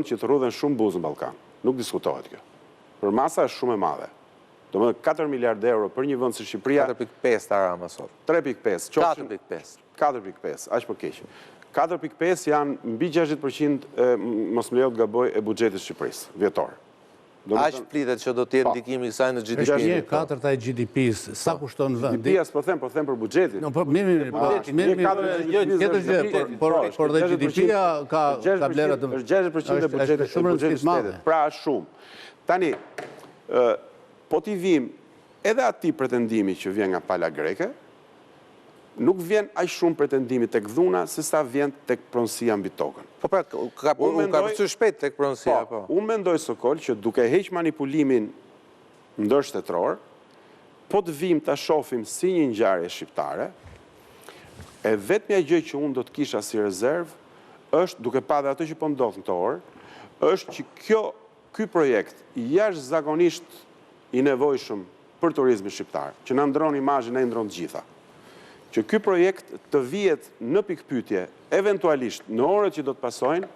që të rrudhen shumë buzë në Ballkan. Nuk diskutohet kjo. Për masa është shumë e madhe. Domethënë 4 miliardë euro për një vend si Shqipëria. 4.5 Rama sot. 3.5. 4.5. 4.5, aq më keq. 4.5 janë mbi 60% mos më lejo të gaboj e buxhetit të Shqipërisë vjetor. Aq flitet që do të jetë ndikimi i kësaj në GDP. Është 1/4 e GDP-s. Sa kushton vendi? GDP-s po them për buxhetin. No, po mirë, por dhe GDP-ja ka vlera të është 60% e buxhetit shtetit. Pra është shumë. Tani po t'i vim edhe atij pretendimi që vjen nga pala greke, nuk vjen aq shumë pretendimi tek dhuna se sa vjen tek pronësia mbi tokën. Po pra, ka përcyer shpejt tek pronësia, po. Unë mendoj Sokol që duke heq manipulimin ndërshtetror, po të vim ta shohim si një ngjarje shqiptare, e vetmja gjë që unë do të kisha si rezervë është, duke parë ato që po ndodh në këto orë, është që ky projekt jashtëzakonisht i nevojshëm për turizmin shqiptar, që na ndron imazhin, na ndron të gjitha. Që ky projekt të vihet në pikpyetje, eventualisht në orët që do të pasojnë,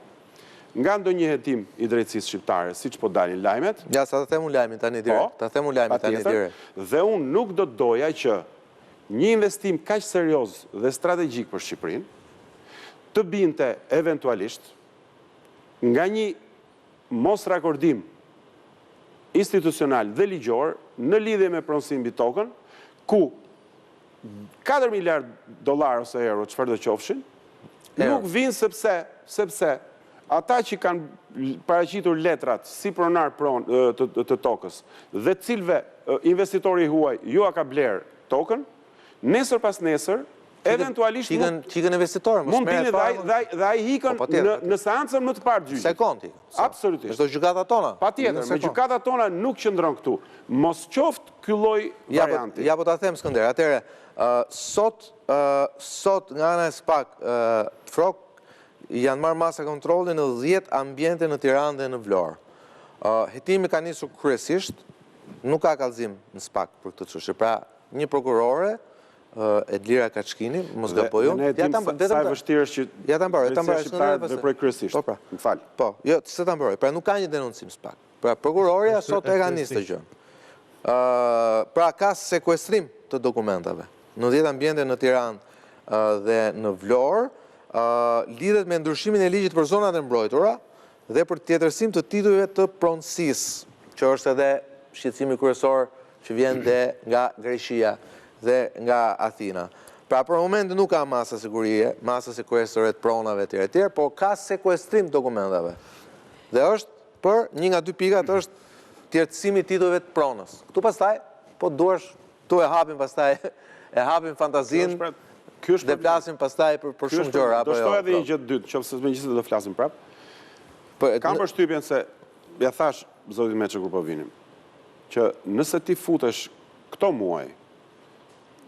nga ndonjë hetim i drejtësisë shqiptare, siç po dalin lajmet. Ja, sa të them unë lajmin tani direkt. Ta them unë lajmin tani direkt. Dhe unë nuk do të doja që një investim kaq serioz dhe strategjik për Shqipërinë të binte eventualisht nga një mos rakordim institucional dhe ligjor në lidhje me pronësinë mbi tokën, ku 4 miliard dollar ose euro, çfarë do qofshin, nuk vinë sepse ata që kanë paraqitur letrat si pronar të tokës dhe cilve investitori huaj ju a ka bler tokën, nesër pas nesër, eventualisht Qikën investitorë, mund t'ini dhe ai hikën në seancën më të parë gjyqit. Sekonti. Absolutisht. Është gjykata tona. Patjetër, me gjykata tona nuk qëndron këtu. Mos qoftë ky lloj varianti. Ja po ta them Skënder. Atëherë, sot nga ana e SPAK, Frok janë marrë masa kontrolli në 10 ambiente në Tiranë dhe në Vlorë. Hetimi ka nisur kryesisht, nuk ka kallëzim në SPAK për këtë çështje. Pra, një prokurore Edlira Kaçkini, mos gaboj unë. Sa e vështirë është që ja ta mbaroj shqiptarët veprojnë kryesisht. Po pra. M'fal. Po, jo, se ta mbaroj. Pra nuk ka një denoncim SPAK. Pra prokuroria sot e ka nisë të gjë. Pra ka sekuestrim të dokumentave në 10 ambiente në Tiranë dhe në Vlorë, lidhet me ndryshimin e ligjit për zonat e mbrojtura dhe për tjetërsim të titujve të pronësisë, që është edhe shqetësimi kryesor që vjen nga Greqia dhe nga Athina. Pra për moment nuk ka masa sigurie, masa sekuestore të pronave etj, por ka sekuestrim të dokumentave. Dhe është për një nga dy pikat është tjetësimi titujve të pronës. Këtu pastaj, po duash, tu e hapim pastaj, e hapim fantazin dhe flasim pastaj për shumë gjëra. Do shtoj edhe një gjë të dytë, qoftë me gjithë do flasim prap. Kam përshtypjen se, ja thash, zotit Meçë kur po vinim, që nëse ti futesh këto muaj,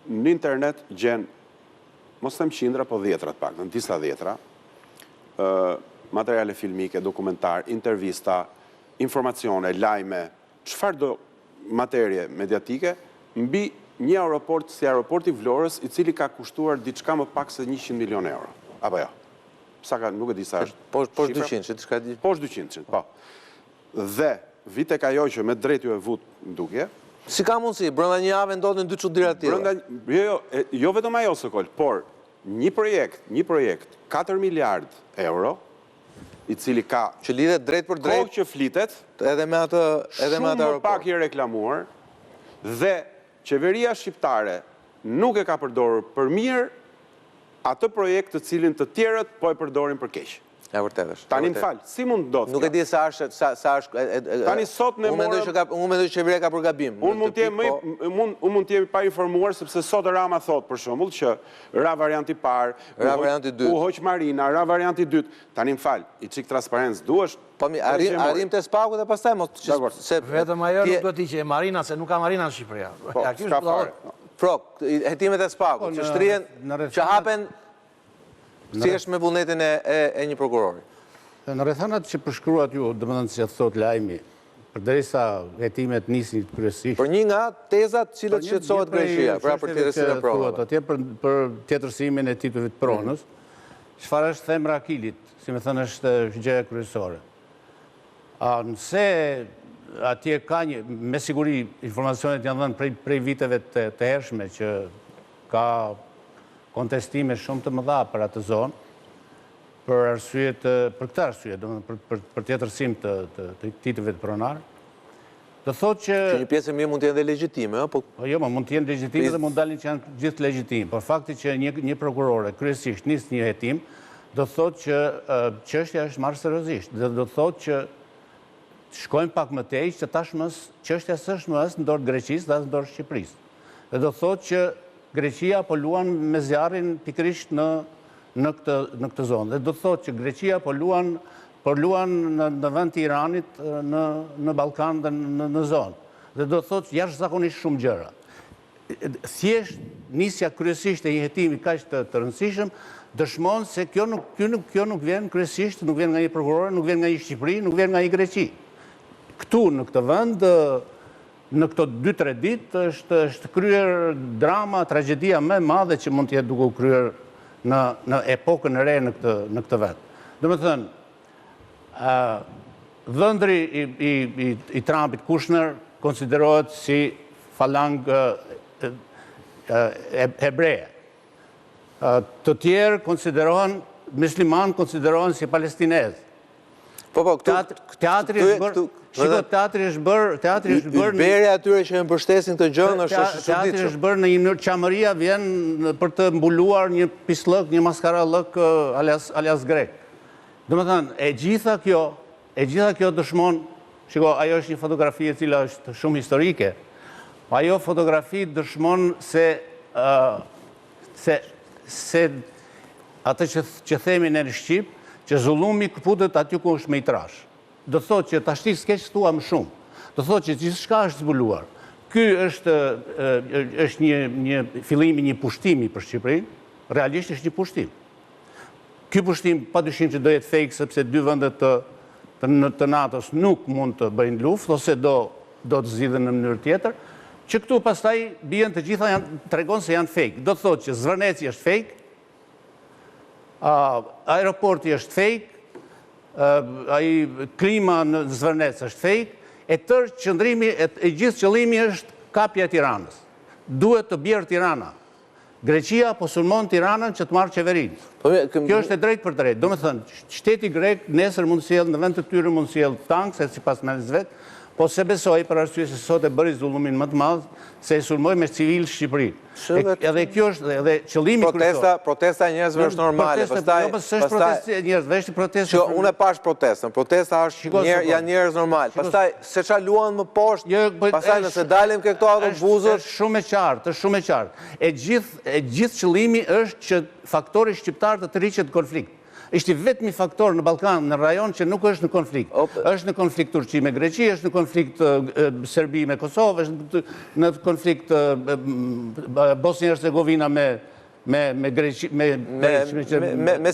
në internet gjen, mos them qindra, po dhjetra të pak, në disa dhjetra, materiale filmike, dokumentar, intervista, informacione, lajme, çfarë do materje mediatike, mbi një aeroport si aeroporti Vlorës, i cili ka kushtuar diçka më pak se 100 milion euro. Apo jo? Sa ka, nuk e di sa është. Poshtë 200, që diçka di? Poshtë 200, po. Dhe vite ka jo që me drejt ju e vut ndukje. Si ka mundësi, brenda një jave ndodhin dy çuditëra të tilla. Jo vetëm ajo Sokol, por një projekt 4 miliard euro, i cili ka që lidhet drejt për drejt kohë që flitet, edhe me atë shumë më pak i reklamuar, dhe qeveria shqiptare nuk e ka përdorur për mirë atë projekt të cilin të tjerët po e përdorin për keq. E vërtet është. Tani më fal, si mund do të? Nuk e di sa është tani sot ne unë mendoj që qeveria ka për gabim. Unë mund të jem pa informuar sepse sot Rama thot për shembull që ra varianti parë, ra varianti dytë. U hoq Marina, ra varianti dytë. Tani më fal, i çik transparencë duhesh. Po mi arrim te SPAK-u dhe pastaj mos se vetëm ajo nuk do të ishte Marina se nuk ka Marina në Shqipëri. Ja ky është Frok, hetimet e SPAK-ut që shtrihen, që hapen thjesht me vullnetin e një prokurori. Në rrethanat që përshkruat ju, domethënë që thot lajmi, përderisa hetimet nisin kryesisht. Për një nga tezat cilët shqetësohet Greqia, pra për tjetërsimin e pronave. Atje për tjetërsimin e titujve të pronës, çfarë është themra Akilit, si më thënë është gjëja kryesore. Nëse atje ka me siguri informacionet janë dhënë prej viteve të hershme që ka kontestime shumë të mëdha për atë zonë, për këtë arsye, për tjetërsim të titëve të pronar, do thotë që... Që një pjesë e mirë mund të jenë dhe legjitime, po... Jo, mund të jenë legjitime dhe mund dalin që janë gjithë legjitime, por fakti që një prokurore kryesisht nis një hetim, do thotë që çështja është marrë seriozisht, dhe do thotë që shkojmë pak më tej që tashmë çështja s'është më as në dorë Greqisë dhe as në dorë Shqipërisë. Dhe do thotë që Greqia po luan me zjarrin pikërisht në këtë zonë. Dhe do thotë që Greqia po luan në vend të Iranit, në Ballkan dhe në zonë. Dhe do thotë jashtëzakonisht shumë gjëra. Thjesht nisja kryesisht e një hetimi kaq të rëndësishëm dëshmon se kjo nuk vjen kryesisht, nuk vjen nga një prokuror, nuk vjen nga një Shqipëri, nuk vjen nga një Greqi. Këtu në këtë vend, në këto 2-3 ditë është kryer drama, tragjedia më e madhe që mund të jetë duke u kryer në epokën e re në këtë vend. Domethënë, dhëndri i Trumpit, Kushner, konsiderohet si falangë hebreje. Të tjerë musliman konsiderohen si palestinezë. Teatri është bërë... Bere atyre që e mbështesin të gjënë është shuditshëm. Teatri është bërë në një mënyrë, qamëria vjen për të mbuluar një pislëk, një maskarallëk alias grek. Domethënë, e gjitha kjo dëshmon, shiko, ajo është një fotografi e cila është shumë historike, ajo fotografi dëshmon se atë që themi në Shqip, që zullumi këputet aty ku është me i trash. Do thotë që tashti s'keq thua më shumë. Do thotë që gjithçka është zbuluar. Ky është një fillimi një pushtimi për Shqipërinë, realisht është një pushtim. Ky pushtim padyshim që do jetë fake sepse dy vendet të NATO-s nuk mund të bëjnë luftë ose do të zgjidhen në mënyrë tjetër, që këtu pastaj bien të gjitha tregon se janë fake. Do të thotë që Zvërneci është fake, aeroporti është fake, klima në Zvërnec është fake, e gjithë qëllimi është kapja e Tiranës. Duhet të bjerë Tirana. Greqia po sulmon Tiranën që të marrë qeverinë. Kjo është e drejtë për drejtë. Do me thënë, shteti grek nesër mund sjellë, në vend të tyre mund sjellë tank, se sipas mendes vet, po se besoj për arsye se sot e bëri zullumin më të madh, se e sulmoi me civil Shqipërinë. Edhe kjo është edhe qëllimi kryesor. Protesta e njerëzve është normale, pastaj protesta e njerëzve, është protestë. Unë e pash protestën. Protesta është janë njerëz normal. Pastaj se ç'a luan më poshtë, pastaj nëse dalim ke këto autobuzët, është shumë e qartë. E gjithë qëllimi është që faktori shqiptar të rriqet konflikt. Ishte vetëmi faktor në Ballkan, në rajon që nuk është në konflikt. Është në konflikt Turqi me Greqi, është në konflikt Serbi me Kosovë, është në konflikt Bosnjë-Hercegovina me Greqi, me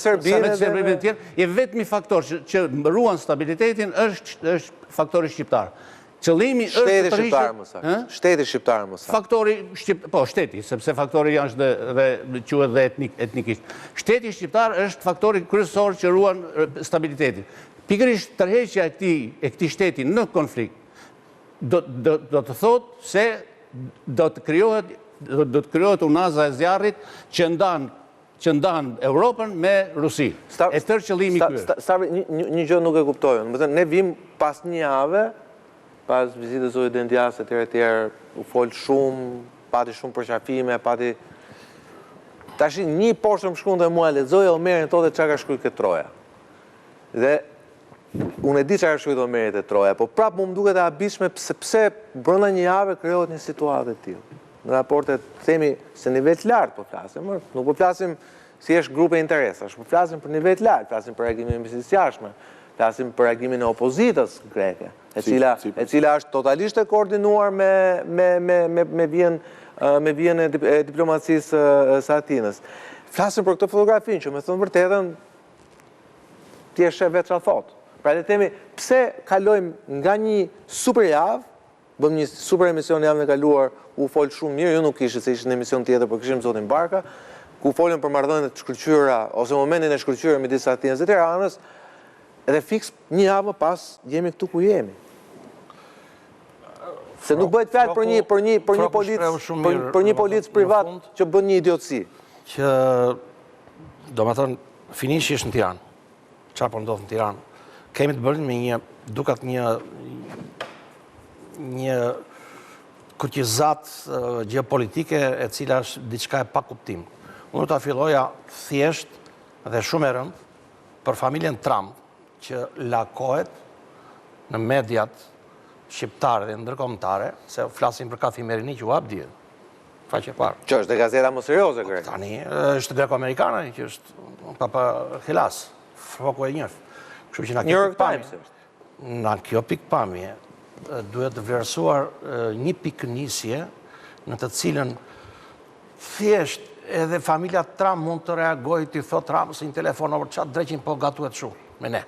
Serbinë e tjerë. Je vetëmi faktor që ruan stabilitetin është faktori shqiptar. Qëllimi është shteti shqiptar më saktë. Shteti shqiptar më saktë. Faktori po shteti, sepse faktori janë dhe quhet dhe etnikisht. Shteti shqiptar është faktori kryesor që ruan stabilitetin. Pikërisht tërheqja e këtij shteti në konflikt do të thotë se do të krijohet unaza e zjarrit që ndan Europën me Rusi. E tërë qëllimi ky është. Një gjë nuk e kuptoj. Ne vim pas një jave, pas vizitës së Dendias e tjerë, u fol shumë, pati shumë përqafime, pati... Tash një poshtë më shkruan dhe mua, lexoja Omerin thotë çka ka shkruar këtë Troja. Dhe unë e di çka ka shkruar Omeri te Troja, po prapë më duket e habishme pse brenda një jave krijohet një situatë e tillë. Në raportet, themi, se nivel të lartë po flasim, nuk po flasim si është grupe interesash, po flasim për nivel të lartë, flasim për reagimin e Ministrisë së Jashtme, flasim për reagimin e opozitës greke, e cila është totalisht e koordinuar me vjen e diplomacisë së Atinës. Flasim për këtë fotografinë që me thënë vërtetën ti e sheh vetë çfarë thotë. Pra le të themi, pse kalojmë nga një super javë, bëm një super emision javën e kaluar, u fol shumë mirë, ju nuk ishte se ishte në emision tjetër, por kishim zotin Barka, ku folën për marrëdhëniet të shkëlqyera ose momentin e shkëlqyer midis Atinës dhe Tiranës. edhe fiks një javë pas jemi këtu ku jemi. Se nuk bëhet fjalë për një polic privat që bën një idiotësi. Që, do më thënë, finishi është në Tiranë. Çfarë po ndodh në Tiranë? Kemi të bërim me duket një kërkizat gjeopolitike e cila është diçka e pa kuptim. Unë ta filloja thjesht dhe shumë e rëndë për familjen Trump që lakohet në mediat shqiptare dhe ndërkombëtare, se flasim për Kafimerini që u hap diell. Faqe parë. Që është dhe gazeta më serioze, grek. Tani është greko-amerikane që është papa Helas, foku e njëf. Kështu që New York Times është. Në kjo pikpamje duhet të vlerësuar një pikënisje në të cilën thjesht edhe familja Trump mund të reagojë të thot Trump se një telefon over çat dreqin po gatuhet shumë me ne.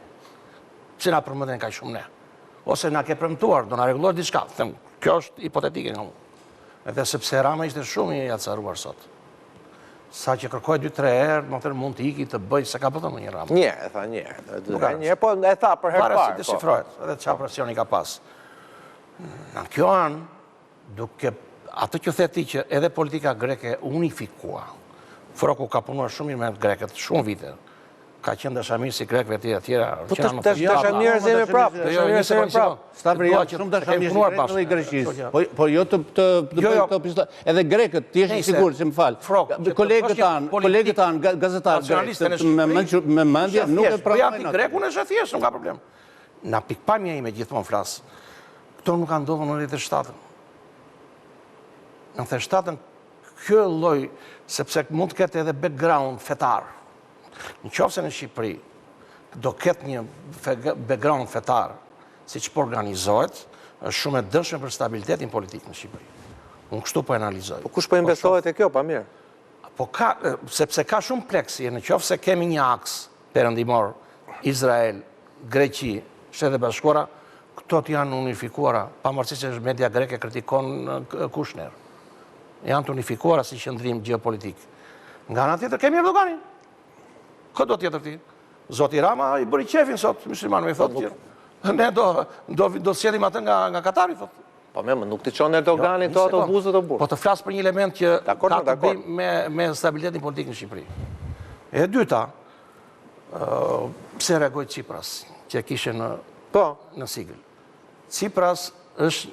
Pse na përmendën kaq shumë ne? Ose na ke premtuar do na rregullohet diçka. Them, kjo është hipotetike nga unë. Edhe sepse Rama ishte shumë i acaruar sot. Sa që kërkoj 2-3 herë, mund të iki të bëj se ka pëtën një Rama. Një, e tha një. Po e tha për herë parë. parë. Pare si të shifrohet, edhe qa presioni ka pas. Në kjo anë, duke atë që theti që edhe politika greke unifikua, Froku ka punuar shumë mirë me greket, shumë vite, ka qenë dashamirë si grekve të tjera. Po të dashamirë zemi prapë, dashamirë zemi prapë. Stavri, shumë dashamirë si grekve dhe i Greqisë. Po jo të edhe grekët, ti është sigur, që më falë. Kolegët tanë, gazetarë grekë, me mandje, nuk e Po jam ti greku në është thjesht, nuk ka problem. Na pikpamja ime gjithmonë flasë. Këto nuk ka ndodhur në 97-ën. Në 97-ën, kjo lloj, sepse mund të ketë edhe background fetar. Në qofse në Shqipëri do ketë një background fetar, si që po organizohet, është shumë e dëshme për stabilitetin politik në Shqipëri. Unë kështu po analizoj. Po kush po investohet e kjo, pa mirë? Po ka, sepse ka shumë pleksi, në qofse kemi një aks perëndimor, Izrael, Greqi, Shtetet Bashkuara, këto janë unifikuara, pavarësisht se media greke kritikon Kushner. Janë të unifikuara si qëndrim geopolitik. Nga ana tjetër kemi Erdoganin. Këtë do tjetër ti? Zoti Rama i bëri qefin sot, muslimanëve i thotë që ne do sjellim atë nga Katari, thotë. Po me, nuk t'i qonë Erdogani këto autobusët o burë. Po të flasë për një element që ka të bëj me stabilitetin politik në Shqipëri. E dyta, pse reagoi Tsipras, që kishe në sigël. Tsipras është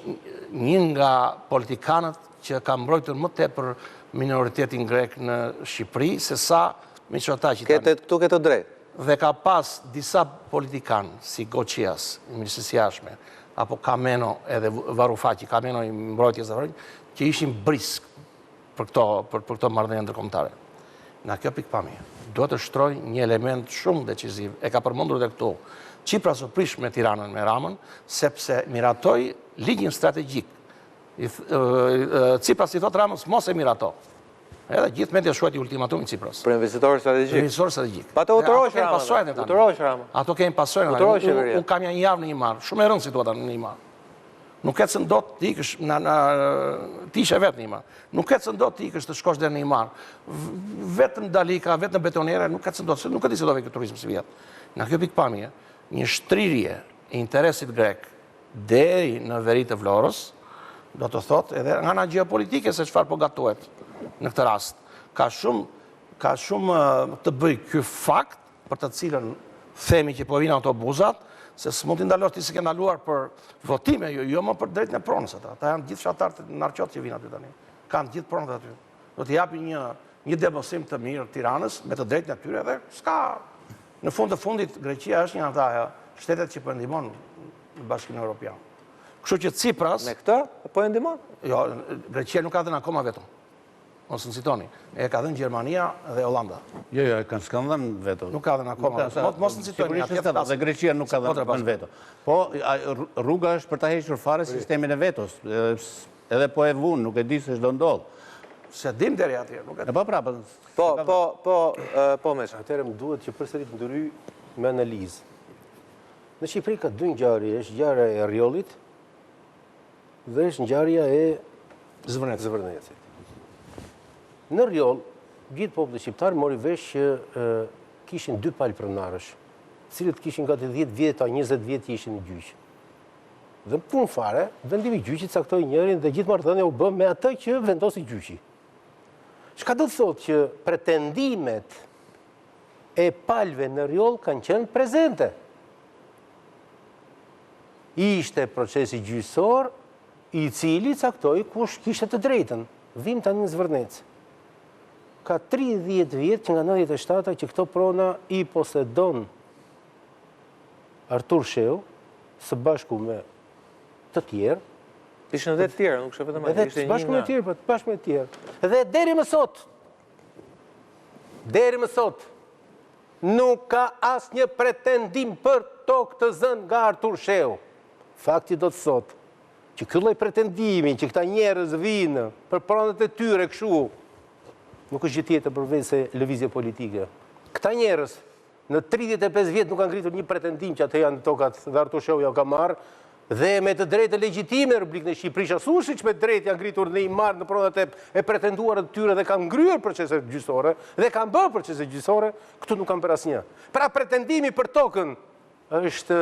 një nga politikanët që ka mbrojtur më tepër minoritetin grek në Shqipëri, se sa Miçotaçi tani. Këtu këtë drejt. Dhe ka pas disa politikanë, si Goqias, ministrisë jashtme, apo Kameno edhe Varufaqi, Kameno i mbrojtjes dhe që ishin brisk për këto marrëdhënie ndërkombëtare. Në kjo pikpamje, duhet të shtroj një element shumë decisiv, e ka përmendur edhe këtu. Tsipras u prish me Tiranën, me Ramën, sepse miratoi ligjin strategjik. Tsipras i thot Ramës, mos e mirato. Edhe gjithë media shuajti ultimatumin Tsipras. Për investitorë strategjik. Për investitorë strategjik. Pa të utorosh Rama. Ato kemi pasojnë. Unë kam një javë në një marë. Shumë e rëndë situata në një marë. Nuk ketë se ndot të ikësh, ti ishe vetë një marë. Nuk ketë se ndot të ikësh të shkosh dhe në një marë. Vetë në dalika, vetë në betonere, nuk ketë se ndot. Nuk këti se do vejtë turizm si vjetë. Në kjo pikpamje, një shtrirje e interesit grek deri në veri të Vlorës, do të thot edhe nga nga geopolitike se çfarë po gatuhet në këtë rast. Ka shumë të bëj ky fakt për të cilën themi që po vinë autobuzat, se s'mund t'i ndalosh ti se ke ndaluar për votime, jo më për drejtën e pronës ata. Ata janë gjithë fshatarët narqot që vinë aty tani. Kanë gjithë pronët aty. Do t'i japi një demosim të mirë Tiranës me të drejtën e tyre dhe s'ka. Në fund të fundit Greqia është një nga ata shtetet që po ndihmon në Bashkimin Evropian. Kështu që Tsipras... Me këtë, po e ndihmon? Jo, Greqia nuk ka dhënë akoma veto. Mos në citoni. E ka dhënë Gjermania dhe Olanda. Jo, s'kanë dhënë veto. Nuk ka dhënë akoma. Mos në citoni. Dhe Greqia nuk ka dhënë veto. Po, rruga është për ta hequr fare sistemin e vetos. Edhe po e vunë, nuk e di se ç'do ndodh. Se dim deri atje, nuk e di. Po prapë. Po me shë. Atëherë më duhet që përsëri të ndryj me analizë. Në Shqipëri ka dy ngjarje, është ngjarja e Rrjollit dhe është ngjarja e Zvërnecit. Në Rrjoll, gjithë populli shqiptar mori vesh që kishin dy palë pronarësh. cilët kishin gati 10 vjet a 20 vjet ishin në gjyq. Dhe në punë fare, vendimi i gjyqit caktoi njërin dhe gjithë marrëdhënia u bë me atë që vendosi gjyqi. Çka do të thotë që pretendimet e palëve në rjoll kanë qenë prezente. Ishte procesi gjyqësor i cili caktoi kush kishte të drejtën. Vim tani në Zvërnec. Ka 30 vjet që nga 97 që këto prona i posedon Artur Sheu, së bashku me të tjerë. Ishën edhe të tjerë, nuk shë vetëm Edhe së bashku me të tjerë, së bashku me të tjerë. Dhe deri më sot, nuk ka asnjë pretendim për tokë të zënë nga Artur Sheu. Fakti do të thotë që ky lloj pretendimi që këta njerëz vinë për pronat e tyre kështu, nuk është gjë tjetër përveç se lëvizje politike. Këta njerëz në 35 vjet nuk kanë ngritur një pretendim që atë janë tokat dhe Artur Sheu ja ka marrë, dhe me të drejtë legjitime në Republikën e Shqipërisë, ashtu që me të drejtë janë ngritur në i marrë në pronat e pretenduara të tyre dhe kanë ngryer procese gjyqësore dhe kanë bërë procese gjyqësore, këtu nuk kanë për asnjë. Pra pretendimi për tokën është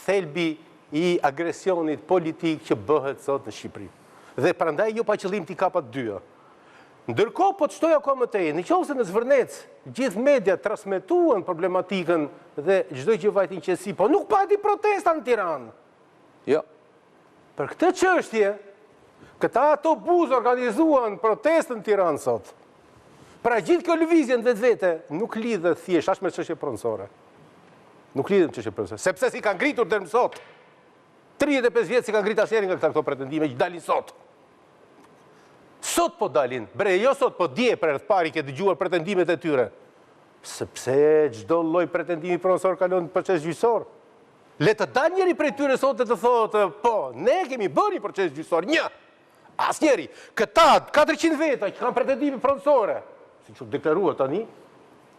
thelbi i agresionit politik që bëhet sot në Shqipëri. Dhe prandaj jo pa qëllim t'i kapat dyja. Ndërkohë po të shtoj akoma më tej, nëse në Zvërnec gjithë media transmetuan problematikën dhe çdo gjë vajti në qetësi, po nuk pati protesta në Tiranë. Jo. Për këtë çështje, këta autobus organizuan protestën në Tiranë sot. Pra gjithë kjo lëvizje në vetvete nuk lidhet thjesht as me çështje pronësore. Nuk lidhet me çështje pronësore, sepse si kanë ngritur deri më sot. 35 vjet si kanë ngritur asnjëri nga këto pretendime që dalin sot. Sot po dalin, bre, jo sot, po dje për herë të parë ke dëgjuar pretendimet e tyre. Sepse çdo lloj pretendimi pronësor kalon në proces gjyqësor. Le të dalë njëri prej tyre sot dhe të thotë, po, ne kemi bërë një proces gjyqësor, një. Asnjëri. Këta 400 veta që kanë pretendime pronësore, siç u deklaruar tani,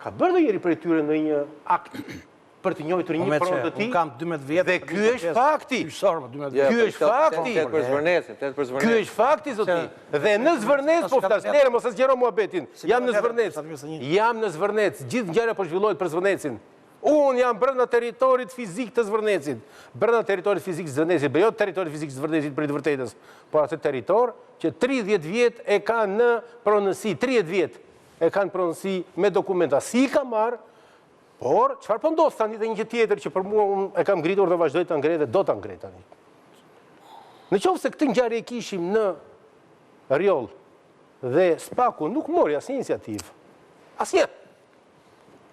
ka bërë ndonjëri prej tyre në një akt për të njohur një pronë të tij. Unë kam 12 vjet. Dhe ky është fakti. Ky është fakti. Ky është fakti zoti. Dhe në Zvërnec po flas, lere mos e zgjero muhabetin. Jam në Zvërnec. Jam në Zvërnec. Gjithë ngjarja po zhvillohet për Zvërnecin. Unë jam brenda territorit fizik të Zvërnecit. Brenda territorit fizik të Zvërnecit, jo territorit fizik të Zvërnecit për të vërtetës, por atë territor që 30 vjet e ka në pronësi, 30 vjet e kanë pronësi me dokumenta. Si i ka marrë? Por, çfarë po ndos tani dhe një gjë tjetër që për mua unë e kam ngritur dhe vazhdoj ta ngrej dhe do ta ngrej tani. Në qoftë se këtë ngjarje e kishim në rjoll dhe Spaku nuk mori asnjë iniciativë. Asnjë.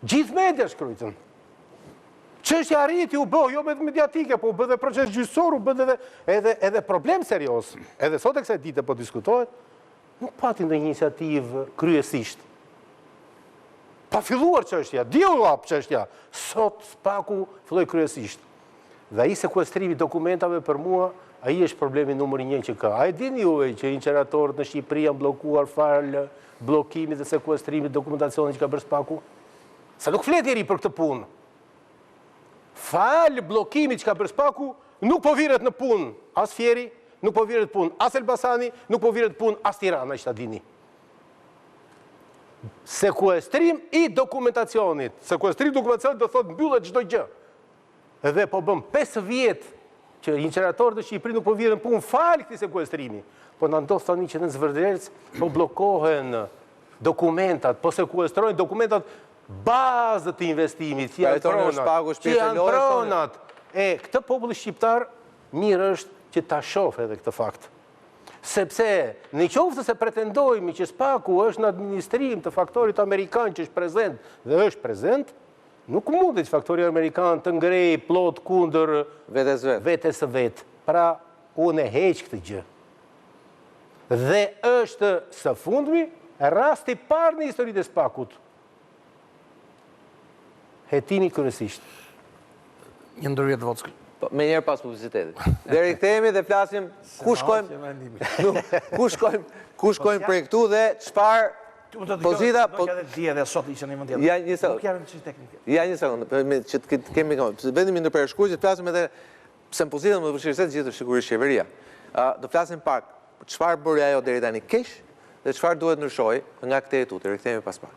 Gjithë media shkruajtën. Çështja arriti u bë jo vetëm mediatike, po u bë dhe proces gjyqësor, u bë edhe problem serioz. Edhe sot e kësaj dite po diskutohet, nuk pati ndonjë iniciativë kryesisht. Pa filluar çështja, diu hap çështja. Sot Spaku filloi kryesisht. Dhe ai sekuestrimi i dokumentave për mua, ai është problemi numër 1 që ka. A e dini juve që inqeratorët në Shqipëri janë bllokuar fal bllokimit dhe sekuestrimit dokumentacionit që ka bërë Spaku? Sa nuk flet deri për këtë punë. Fal bllokimit që ka bërë Spaku, nuk po virret në punë as Fieri, nuk po virret punë as Elbasani, nuk po virret punë as Tirana, që ta dini. Sekuestrim i dokumentacionit. Sekuestrim i dokumentacionit do thotë mbyllet çdo gjë. Edhe po bëm 5 vjet që inqeratorët e Shqipërisë nuk po virren punë fal këtij sekuestrimi. Po na ndodh tani që në Zvërnec po bllokohen dokumentat, po sekuestrojnë dokumentat bazë të investimit, që janë pronat. Këtë popull shqiptar mirë është që ta shohë edhe këtë fakt. Sepse në qoftë se pretendojmë që Spaku është në administrim të faktorit amerikan që është prezent dhe është prezent, nuk mundet që faktori amerikan të ngrej plot kundër vetes së vet. Pra, unë e heq këtë gjë. Dhe është së fundmi rasti i parë në historitë e Spakut. Hetimi kryesisht. Një ndërhyrje vockë. Me njerë pas publicitetit. Deri kthehemi dhe flasim ku shkojmë për këtu dhe çfarë pozita... Do kja dhe dje dhe sot ishe një mund tjetër. Ja, një sekundë. Nuk janë që teknike. Ja, një sekundë. Që të kemi vendimi në përshkruaj, që të flasim edhe se në pozitën më të vështirëset gjithë sigurisht qeveria. Do flasim pak çfarë bëri ajo deri tani keq dhe çfarë duhet ndryshojë nga këtë hetuti. Rikthehemi pas pak.